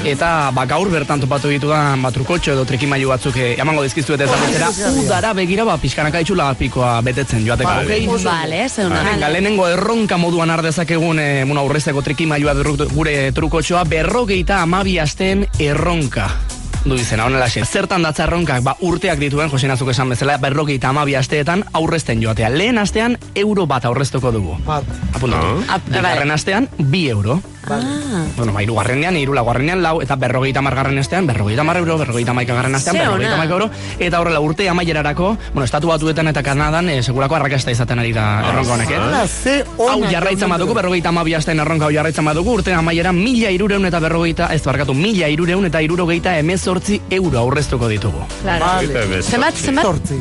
eta gaur bertan topatu ditudan trukotxo edo trikimailu batzuk emango dizkizuet ez da udara begira pixkanaka itxula pikoa betetzen joateko. Vale, zeuna. Lehenengo erronka moduan ardezakegun aurrezeko trikimailua gure trukotxoa 52 asteen erronka. Du izena, honela xe. Zertan datza erronkak, urteak dituen, Jose Nazuk esan bezala, 52 asteetan aurrezten joatea. Lehen astean, €1 aurreztuko dugu. Apuntatu. Bigarren astean, €2. Bueno, hirugarrenean, laugarrenean, lau, eta 50 astean, €50, 51 astean, €50, eta horrela urte amaierarako, Estatu Batuetan eta Kanadan, segurako arrakasta izaten ari da erronka honek. Hau jarraitzen badugu, 52 astean erronka hau jarraitzen badugu, urte amaieran, €1.360 aurreztuko ditugu. Zenbat?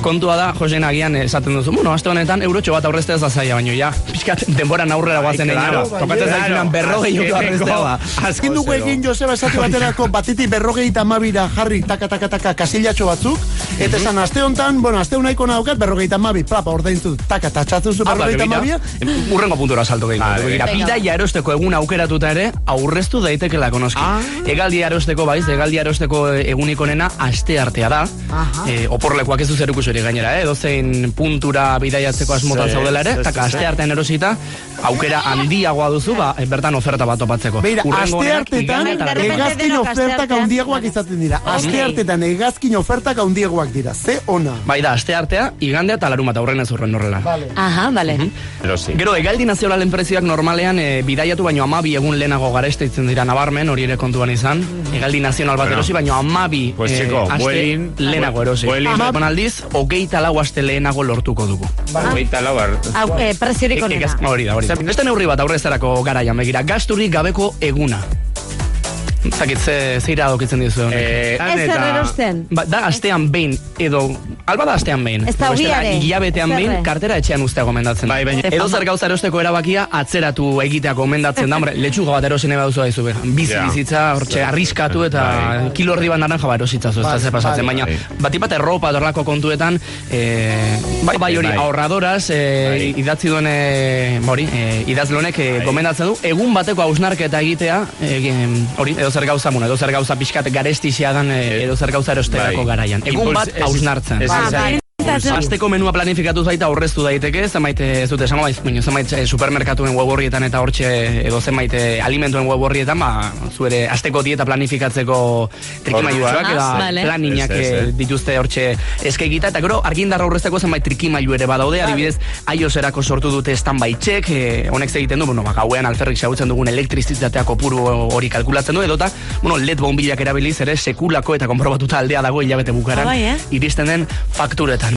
Kontua da, Josena agian esaten duzu, aste honetan, eurotxo bat aurreztea zazaia, baino ja, pixkat denboran aurrera guazen egin, tokatzen zaizunan 40 aurreztea. Azkin dugu egin, Joseba, esate baterako batiti 52 jarri taka kasilatxo batzuk, eta esan aste honetan, aste honaiko naukat, 52, plapa, ordaintu, tatxatzuzu 52. Urrengo puntura salto gehiago. Bidaia erosteko egun aukeratuta ere, aurreztu daitekela konoski. Egaldia erosteko egunik onena aste artea da. Oporlekuak ez du zerukusori gainera, edozein puntura bidaiatzeko asmotan zaudela ere, eta aste artean erosita, aukera handiagoa duzu, bertan oferta bat topatzeko. Beira, aste artetan egazkin ofertak handiagoak izaten dira. Aste artetan egazkin ofertak handiagoak dira. Ze ona. Bai da, aste artea, igandea eta larumata aurren ez urren horrela. Aha, bale. Gero, egaldi nazionalen prezioak normalean bidaiatu baino 12 egun lehenago garesteitzen dira nabarmen, hori ere kontuan izan. Egaldi nazional bat erosi, baino 12 aste lehenago erosi. Aldiz, 24 aste lehenago lortuko dugu. 24 preziorik onena. Hori da. Beste neurri bat aurrezarako garaian begira, gasturik gabeko eguna. Zakit, zeira dokitzen dizu honek. Ez errerosten. Da, astean behin, edo, alba da astean behin. Ez da ugiare. Hilabetean behin, kartera etxean ustea gomendatzen. Edo zer gauza erosteko erabakia, atzeratu egitea gomendatzen da, letxuga bat erosine baduzu da izu. Bizitza, hortxe, arriskatu eta kilo erdi bat naranja bat erositzazu, ez da zer pasatzen. Baina, batipat erropa dorlako kontuetan, bai hori, ahorradoras, idatzi duen, idazlonek gomendatzen du, egun bateko hausnarketa egitea, hori, edo zer gauza pixkat garestizia dan edo zer gauza erosterako garaian. Egun bat hausnartzen. Asteko menua planifikatu zaita aurreztu daiteke, zenbait ez dute esango zenbait supermerkatuen web horrietan eta hortxe edo zenbait alimentuen web horrietan, zuere asteko dieta planifikatzeko trikimailuak edo planinak dituzte hortxe eskegita, eta gero argindarra aurrezteko zenbait trikimailu ere badaude, adibidez iOS-erako sortu dute standby check, honek egiten du, gauean alferrik xagutzen dugun elektrizitatea kopuru hori kalkulatzen du, edota, LED bombilak erabiliz ere sekulako eta konprobatuta aldea dago hilabete bukaran, iristen den fakturetan.